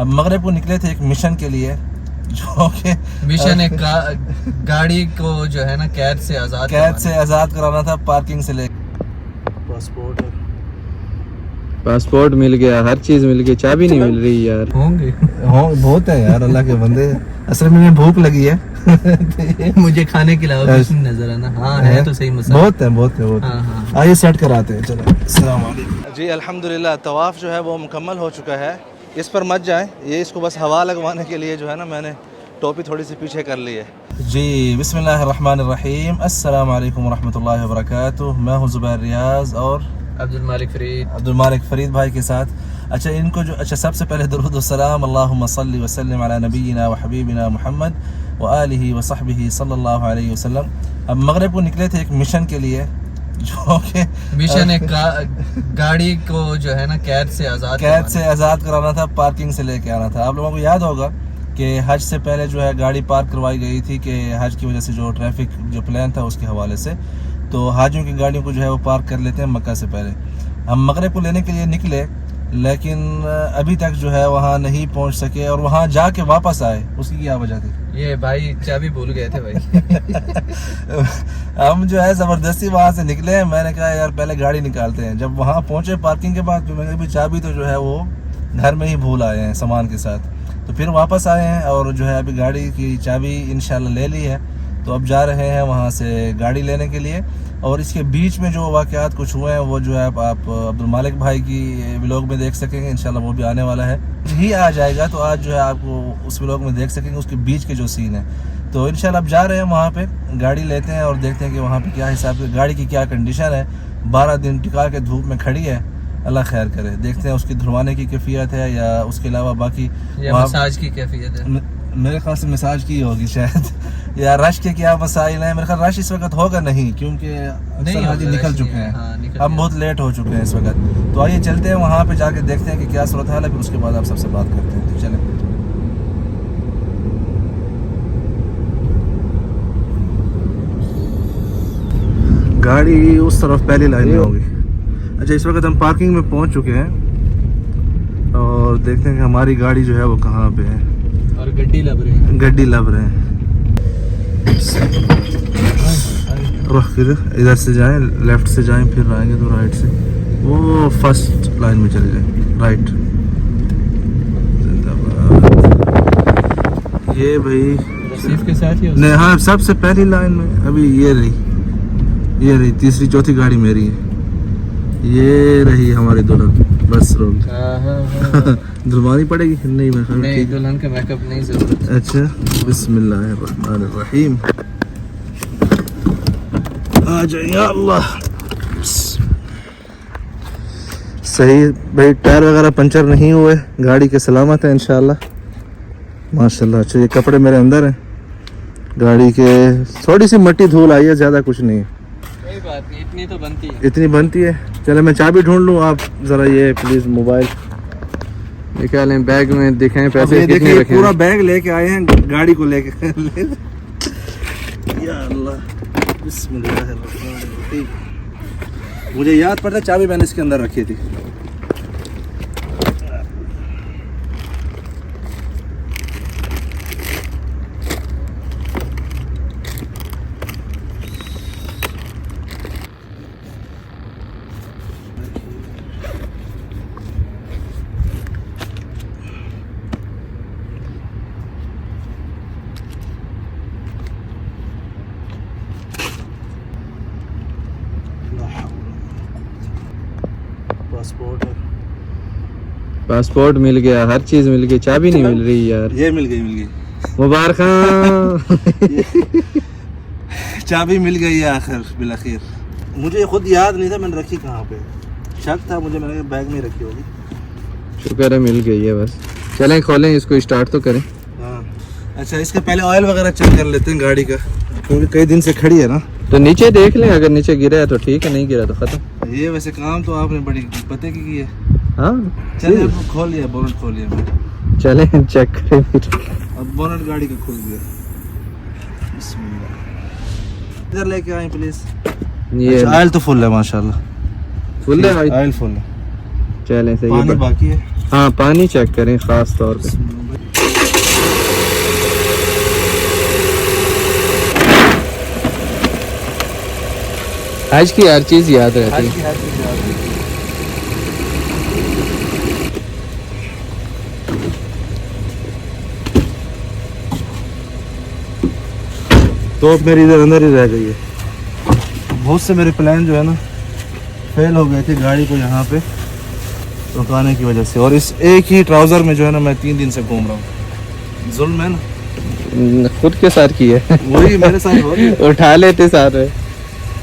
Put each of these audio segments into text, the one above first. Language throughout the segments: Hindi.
अब मगरिब को निकले थे एक मिशन के लिए, जो कि मिशन एक गाड़ी को जो है ना कैद से आज़ाद कराना था, पार्किंग से ले। पासपोर्ट मिल गया, हर चीज मिल गई, चाबी नहीं मिल रही यार। होंगे बहुत है यार अल्लाह के बंदे। असल में मुझे भूख लगी है मुझे खाने के अलावा कुछ नहीं नजर आना। हाँ है तो सही मसला। बहुत है। हाँ हाँ आइए सेट कराते हैं, चलो। अस्सलाम वालेकुम जी। अल्हम्दुलिल्लाह तवाफ़ जो है वो मुकम्मल हो चुका है। इस पर मत जाएं, ये इसको बस हवा लगवाने के लिए जो है ना मैंने टोपी थोड़ी सी पीछे कर ली है जी। बिस्मिल्लाहिर्रहमानिर्रहीम, अस्सलाम वालेकुम वरहमतुल्लाहि वबरकातुह। मैं हूँ ज़ुबैर रियाज़ और अब्दुल मालिक फरीद भाई के साथ। अच्छा इनको जो सबसे पहले दुरूद व सलाम अल्लाहुम्मा सल्लि व सल्लिम अला नबीना व हबीबिना मुहम्मद व आलिहि व सहबिहि सल्लल्लाहु अलैहि वसल्लम। अब मगरिब को निकले थे एक मिशन के लिए, जो कि मिशन एक गाड़ी को जो है ना कैद से आज़ाद कराना था, पार्किंग से लेके आना था। आप लोगों को याद होगा कि हज से पहले जो है गाड़ी पार्क करवाई गई थी कि हज की वजह से जो ट्रैफिक जो प्लान था उसके हवाले से, तो हाजियों की गाड़ियों को जो है वो पार्क कर लेते हैं मक्का से पहले। हम मगरिब को लेने के लिए निकले, लेकिन अभी तक जो है वहाँ नहीं पहुँच सके और वहाँ जाके वापस आए। उसकी क्या वजह थी? ये भाई चाबी भूल गए थे भाई हम जो है ज़बरदस्ती वहाँ से निकले। मैंने कहा यार पहले गाड़ी निकालते हैं। जब वहाँ पहुँचे पार्किंग के बाद, तो मैंने कहा चाबी तो जो है वो घर में ही भूल आए हैं सामान के साथ। तो फिर वापस आए हैं और जो है अभी गाड़ी की चाबी इंशाल्लाह ले ली है। तो अब जा रहे हैं वहाँ से गाड़ी लेने के लिए। और इसके बीच में जो वाक़यात कुछ हुए हैं वो जो है आप अब्दुल मालिक भाई की व्लॉग में देख सकेंगे इंशाल्लाह। वो भी आने वाला है ही, आ जाएगा तो आज जो है आपको उस व्लॉग में देख सकेंगे उसके बीच के जो सीन है। तो इंशाल्लाह अब जा रहे हैं वहाँ पे, गाड़ी लेते हैं और देखते हैं कि वहाँ पे क्या हिसाब से गाड़ी की क्या कंडीशन है। 12 दिन टिका के धूप में खड़ी है, अल्लाह खैर करे। देखते हैं उसकी धुलवाने की कैफियत है या उसके अलावा बाकी मसाज की कैफियत है। मेरे ख्याल से मसाज की होगी शायद, या रश के क्या मसाइल हैं। मेरे ख्याल रश इस वक्त होगा नहीं, क्योंकि निकल चुके हैं। हम बहुत लेट हो चुके हैं इस वक्त। तो आइए चलते हैं वहाँ पे, जाके देखते हैं कि क्या सूरत हाल है, फिर उसके बाद आप सबसे बात करते हैं। तो चलें। गाड़ी उस तरफ पहली लाइन में होगी। अच्छा इस वक्त हम पार्किंग में पहुँच चुके हैं और देखते हैं कि हमारी गाड़ी जो है वो कहाँ पे है। और गड्डी लब रहे हैं। रुख फिर इधर से जाएं, लेफ्ट से जाएं, फिर आएंगे तो राइट से। वो फर्स्ट लाइन में चले जाएं, राइट। ये भाई सिर्फ के साथ ही नहीं, हाँ सबसे पहली लाइन में। अभी ये रही तीसरी चौथी गाड़ी मेरी है। ये रही हमारी दुल्हन, बस रोक धुलवानी पड़ेगी? नहीं दुल्हन का मेकअप नहीं जरूरत। अच्छा बिस्मिल्लाहिर्रहमानिर्रहीम, आ जाइए अल्लाह। सही भाई, टायर वगैरह पंचर नहीं हुए, गाड़ी के सलामत है इंशाल्लाह माशाल्लाह। अच्छा ये कपड़े मेरे अंदर हैं, गाड़ी के थोड़ी सी मट्टी धूल आई है, ज़्यादा कुछ नहीं है। कोई बात नहीं, इतनी बनती है। चले मैं चाबी ढूंढ लूँ, आप ज़रा ये प्लीज़ मोबाइल निकालें, बैग में दिखाएं पैसे कितने रखे। पूरा बैग लेके आए हैं गाड़ी को लेके या अल्लाह बिस्मिल्लाहिर्रहमानिर्रहीम। मुझे याद पड़ता चाबी मैंने इसके अंदर रखी थी। पासपोर्ट मिल गया, हर चीज मिल गई, चाबी नहीं मिल रही यार। ये मिल गई मुबारक चाबी मिल गई है आखिर बिलाखिर। मुझे खुद याद नहीं था मैंने रखी कहाँ पे, शक था मुझे, मैंने बैग में रखी होगी। शुक्र है मिल गई है। बस चलें खोलें इसको, स्टार्ट तो करें। हाँ अच्छा, इसके पहले ऑयल वगैरह चेक कर लेते हैं गाड़ी का, क्योंकि कई दिन से खड़ी है ना। तो नीचे देख लें, अगर नीचे गिरा है तो ठीक है, नहीं गिरा तो खत्म। ये वैसे काम तो आपने बड़ी पते की है। हाँ चलिए खोल लिया, बोनट खोल लिया मैं। चले चेक करें फिर। अब बोनट गाड़ी का खुल गया। बिस्मिल्लाह, इधर लेके आए प्लीज। ये ऑयल तो फुल है माशाल्लाह, फुल है भाई, ऑयल फुल है। चलें सही है। पानी बाकी है। हाँ पानी चेक करें खास तौर पे। आज की हर चीज याद रहती है। तो मेरी इधर अंदर ही रह गई है। बहुत से मेरे प्लान जो है ना फेल हो गए थे गाड़ी को यहाँ पे रुकाने की वजह से, और इस एक ही ट्राउज़र में जो है ना मैं 3 दिन से घूम रहा हूँ। जुल्म है ना, खुद के साथ की है। वही मेरे साथ हो गया। उठा लेते साथ में।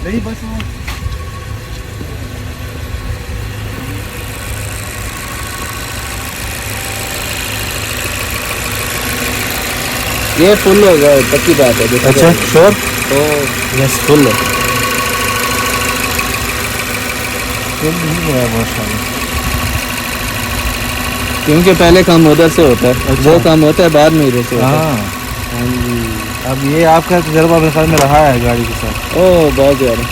नहीं बस वो ये फुल हो गया, पक्की बात है। अच्छा श्योर, तो यस फुल है। फुल नहीं हुआ है माशाल्लाह। क्योंकि पहले काम उधर से होता है। अच्छा। वो काम होता है बाद में इधर से होता है। हाँ हाँ जी। अब ये आपका तजर्बा मेरे ख्याल में रहा है गाड़ी के साथ। ओ बहुत ज़्यादा।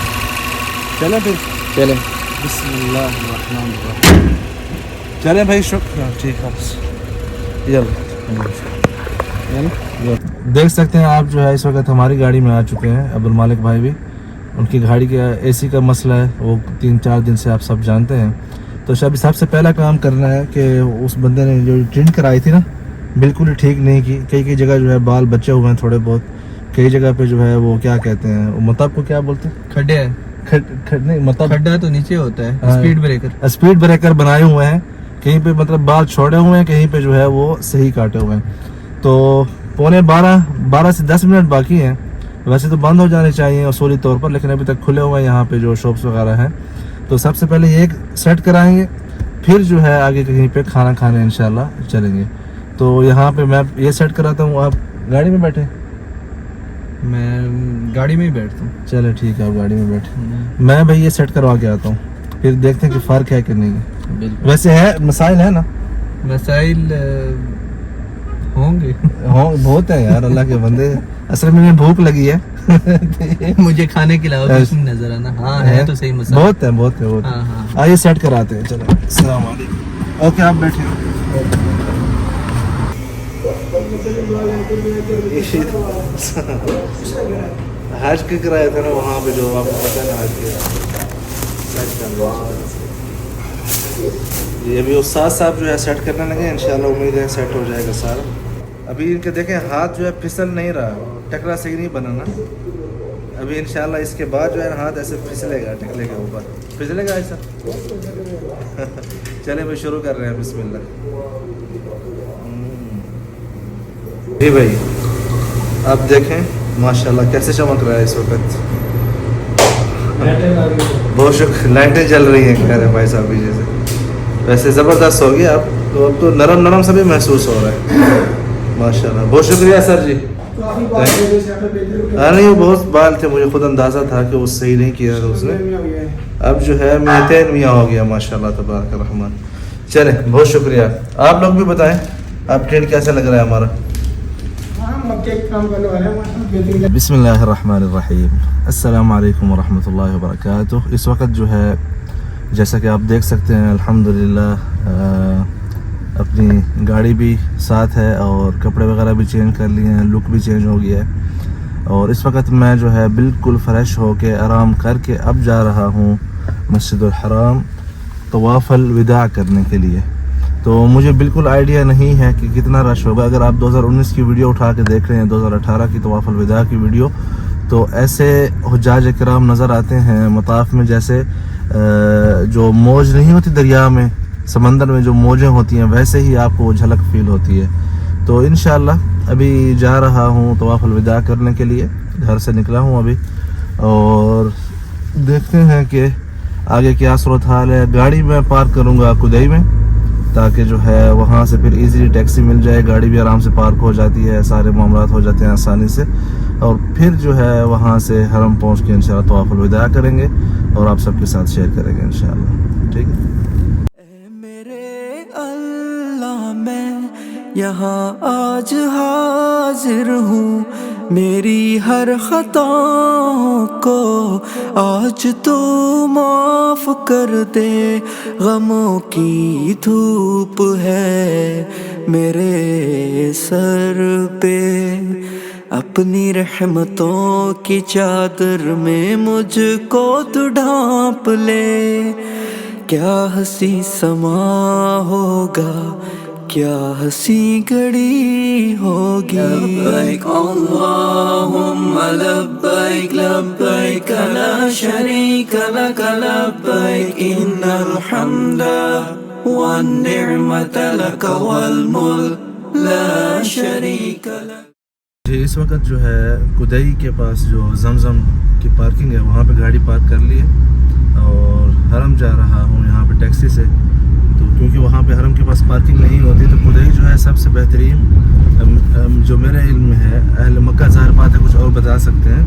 चले फिर, चले बिस्मिल्लाह। चले भाई, शुक्र, ठीक है। देख सकते हैं आप जो है इस वक्त हमारी गाड़ी में आ चुके हैं अब्दुल मालिक भाई भी। उनकी गाड़ी का एसी का मसला है, वो 3-4 दिन से आप सब जानते हैं। तो अभी सबसे पहला काम करना है कि उस बंदे ने जो टिंट कराई थी ना बिल्कुल ही ठीक नहीं की। कई जगह जो है बाल बचे हुए हैं थोड़े बहुत, कई जगह पे जो है वो क्या कहते हैं, वो मतलब को क्या बोलते हैं, खड्डे है। नहीं मतलब खड्डा तो नीचे होता है, हाँ। स्पीड ब्रेकर बनाए हुए हैं, कहीं पे मतलब बाल छोड़े हुए हैं, कहीं पे जो है वो सही काटे हुए हैं। तो 12 से 10 मिनट बाकी हैं। वैसे तो बंद हो जाने चाहिए असूली तौर पर, लेकिन अभी तक खुले हुए हैं यहाँ पे जो शॉप्स वगैरह हैं। तो सबसे पहले ये सेट कराएंगे, फिर जो है आगे कहीं पे खाना खाने इंशाल्लाह चलेंगे। तो यहाँ पे मैं ये सेट कराता हूँ, आप गाड़ी में बैठे। मैं गाड़ी में ही बैठता हूँ। चले ठीक है, आप गाड़ी में बैठे, मैं भाई ये सेट करवा के आता हूँ, फिर देखते हैं कि फ़र्क है कि नहीं है। बिल्कुल। वैसे है मसाइल है ना, मसाइल होंगे। हाँ बहुत है यार, अल्लाह के बंदे। असल में मुझे भूख लगी है। मुझे खाने के अलावा कुछ नहीं नजर आना। हाँ है तो सही मसाइल। बहुत है, बहुत है, बहुत है। हाँ हाँ। आइए सेट कराते हैं। चलो अस्सलाम वालेकुम। ओके आप बैठे। हज के कराया था ना वहाँ पे, जो आपको पता है ना हज के, ये भी उस्ताद साहब जो है सेट करने लगे। इंशाल्लाह उम्मीद है सेट हो जाएगा सारा। अभी इनके देखें हाथ जो है फिसल नहीं रहा, टकरा सही नहीं बना ना। अभी इंशाल्लाह इसके बाद जो है हाथ ऐसे फिसलेगा, टकलेगा ऊपर, फिसलेगा ऐसा। चले भाई शुरू कर रहे हैं, बिस्मिल्लाह। जी भाई आप देखें माशाल्लाह कैसे चमक रहा है इस वक्त। बहुत शुक्र, लाइटें जल रही हैं कह रहे भाई साहब पीछे से। वैसे ज़बरदस्त हो गया अब तो, नरम नरम सा भी महसूस हो रहा है माशाल्लाह। बहुत शुक्रिया सर जी। हाँ नहीं वो बहुत बाल थे, मुझे खुद अंदाज़ा था कि वो सही नहीं किया था उसने। अब जो है मेहतैन मियाँ हो गया माशाल्लाह तबारक रहमान। चले बहुत शुक्रिया। आप लोग भी बताएं आप ट्रेंड कैसा लग रहा है हमारा। बिस्मिल्लाहिर्रहमानिर्रहीम, अस्सलाम वालेकुम वरहमतुल्लाहि वबरकातुह। इस वक्त जो है जैसा कि आप देख सकते हैं अल्हम्दुलिल्लाह अपनी गाड़ी भी साथ है और कपड़े वगैरह भी चेंज कर लिए हैं, लुक भी चेंज हो गया है। और इस वक्त मैं जो है बिल्कुल फ़्रेश होके आराम करके अब जा रहा हूँ मस्जिदुल हराम तवाफ़ुल विदा करने के लिए। तो मुझे बिल्कुल आइडिया नहीं है कि कितना रश होगा। अगर आप 2019 की वीडियो उठा के देख रहे हैं, 2018 की तवाफ़ुल विदा की वीडियो, तो ऐसे हुज्जाज किराम नज़र आते हैं मताफ़ में, जैसे जो मौज नहीं होती दरिया में, समंदर में जो मौजें होती हैं, वैसे ही आपको झलक फील होती है। तो इंशाअल्लाह अभी जा रहा हूँ तवाफ़ुल विदा करने के लिए, घर से निकला हूँ अभी, और देखते हैं कि आगे क्या सूरत हाल है। गाड़ी मैं पार्क करूँगा कुदई में, ताकि जो है वहाँ से फिर इजीली टैक्सी मिल जाए, गाड़ी भी आराम से पार्क हो जाती है, सारे मामलात हो जाते हैं आसानी से। और फिर जो है वहाँ से हरम पहुँच के इंशाअल्लाह तवाफ़ुल विदा करेंगे और आप सबके साथ शेयर करेंगे इंशाअल्लाह। ठीक है। मेरे अल्लाह मैं यहाँ आज हाजिर हूँ, मेरी हर खताओं को आज तू माफ कर दे। गमों की धूप है मेरे सर पे, अपनी रहमतों की चादर में मुझको तू ढांप ले। क्या हंसी समा होगा, क्या हंसी घड़ी होगी। लब्बैक अल्लाहुम्मा लब्बैक, लब्बैक ला शरीक लक लब्बैक, इन्नल हम्दा वन निअमत लक वल मुल्क ला शरीक लक। जी इस वक्त जो है कुदई के पास जो जमजम की पार्किंग है वहाँ पे गाड़ी पार्क कर ली है और हरम जा रहा हूँ यहाँ पे टैक्सी से। तो क्योंकि वहाँ पे हरम के पास पार्किंग नहीं होती तो कुदई जो है सबसे बेहतरीन, जो मेरे इल्म में है, अहल मक्का ज़ाहिर बात है कुछ और बता सकते हैं,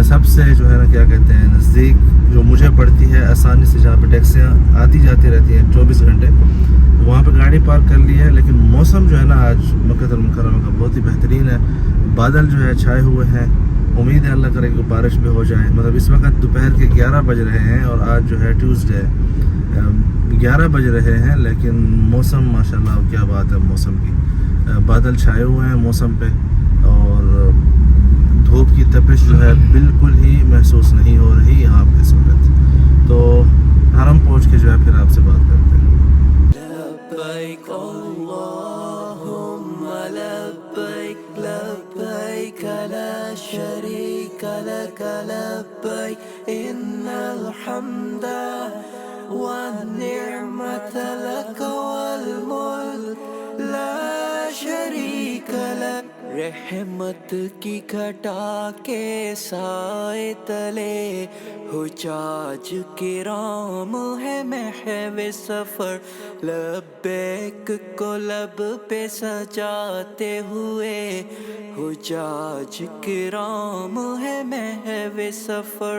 सबसे जो है ना क्या कहते हैं नज़दीक जो मुझे पड़ती है आसानी से, जहाँ पे टैक्सियाँ आती जाती रहती हैं 24 घंटे, तो वहाँ पे गाड़ी पार्क कर ली है। लेकिन मौसम जो है ना आज मक्का मुकर्रमा का बहुत ही बेहतरीन है, बादल जो है छाए हुए हैं, उम्मीद है अल्लाह करे कि बारिश भी हो जाए। मतलब इस वक्त दोपहर के 11 बज रहे हैं और आज जो है ट्यूसडे 11 बज रहे हैं, लेकिन मौसम माशाल्लाह क्या बात है मौसम की, बादल छाए हुए हैं मौसम पे और धूप की तपिश जो है बिल्कुल ही महसूस नहीं हो रही यहाँ पे इस वक्त। तो हरम पहुँच के जो है फिर आपसे बात करते हैं। लब्बैक अल्लाहुम्मा लब्बैक, लब्बैक ला शरीक लक लब्बैक, इन्नल हम्दा वन निअमत लक वल मुल्क ला शरीक लक। रहमत की घटा के साए तले हुजाज किराम है महवे सफर, लब्बैक को लब पे सजाते हुए हुजाज किराम है महवे सफर।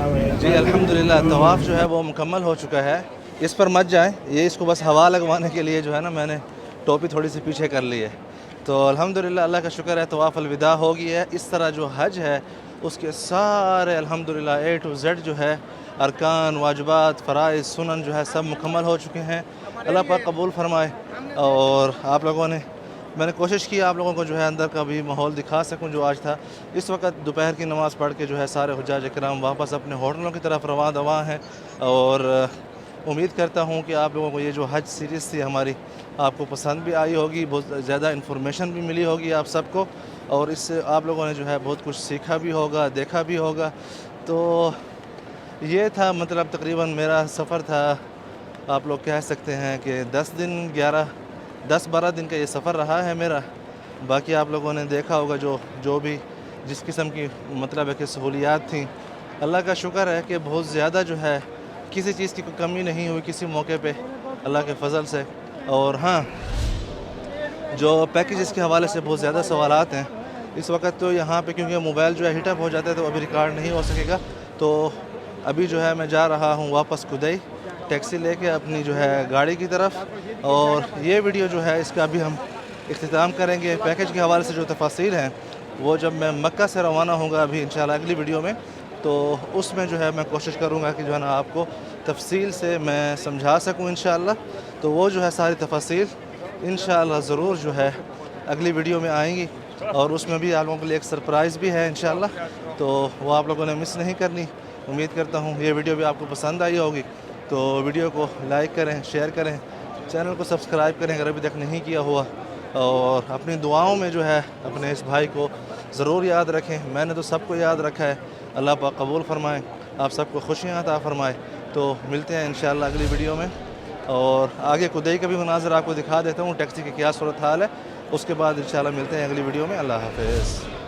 जी अल्हम्दुलिल्लाह तवाफ़ जो है वो मुकम्मल हो चुका है। इस पर मत जाएं, ये इसको बस हवा लगवाने के लिए जो है ना मैंने टोपी थोड़ी सी पीछे कर ली है। तो अल्हम्दुलिल्लाह अल्लाह का शुक्र है तवाफ़ अलविदा हो गई है। इस तरह जो हज है उसके सारे अल्हम्दुलिल्लाह A to Z जो है अरकान वाजिबात फ़राइज़ सुनन जो है सब मुकम्मल हो चुके हैं। अल्लाह पाक कबूल फरमाए। और आप लोगों ने मैंने कोशिश की आप लोगों को जो है अंदर का भी माहौल दिखा सकूं जो आज था। इस वक्त दोपहर की नमाज़ पढ़ के जो है सारे हुज्जाज इकराम वापस अपने होटलों की तरफ रवां दवा हैं। और उम्मीद करता हूं कि आप लोगों को ये जो हज सीरीज़ थी हमारी आपको पसंद भी आई होगी, बहुत ज़्यादा इन्फॉर्मेशन भी मिली होगी आप सबको, और इससे आप लोगों ने जो है बहुत कुछ सीखा भी होगा, देखा भी होगा। तो ये था मतलब तकरीबन मेरा सफ़र था, आप लोग कह सकते हैं कि 10-12 दिन का ये सफ़र रहा है मेरा। बाकी आप लोगों ने देखा होगा जो भी जिस किस्म की मतलब है कि सहूलियात थी। अल्लाह का शुक्र है कि बहुत ज़्यादा जो है किसी चीज़ की कोई कमी नहीं हुई किसी मौके पे अल्लाह के फ़ज़ल से। और हाँ, जो पैकेजेस के हवाले से बहुत ज़्यादा सवालात हैं इस वक्त, तो यहाँ पे क्योंकि मोबाइल जो है हीटअप हो जाता है तो अभी रिकॉर्ड नहीं हो सकेगा। तो अभी जो है मैं जा रहा हूँ वापस खुदई टैक्सी लेके अपनी जो है गाड़ी की तरफ। और ये वीडियो जो है इसका अभी हम इख्तिताम करेंगे। पैकेज के हवाले से जो तफासील हैं वो जब मैं मक्का से रवाना होऊंगा अभी इंशाल्लाह अगली वीडियो में, तो उसमें जो है मैं कोशिश करूँगा कि जो है ना आपको तफसील से मैं समझा सकूँ इंशाल्लाह। तो वो जो है सारी तफासील इंशाल्लाह ज़रूर जो है अगली वीडियो में आएंगी, और उसमें भी आप लोगों के लिए एक सरप्राइज़ भी है इंशाल्लाह। तो वो आप लोगों ने मिस नहीं करनी। उम्मीद करता हूँ ये वीडियो भी आपको पसंद आई होगी। तो वीडियो को लाइक करें, शेयर करें, चैनल को सब्सक्राइब करें अगर अभी तक नहीं किया हुआ, और अपनी दुआओं में जो है अपने इस भाई को ज़रूर याद रखें। मैंने तो सबको याद रखा है। अल्लाह पाक कबूल फरमाए, आप सबको खुशियाँ अता फरमाए। तो मिलते हैं इंशाल्लाह अगली वीडियो में, और आगे खुदई का भी मनाज़र आपको दिखा देता हूँ टैक्सी की क्या सूरत हाल है। उसके बाद इंशाल्लाह मिलते हैं अगली वीडियो में। अल्लाह हाफ़िज़।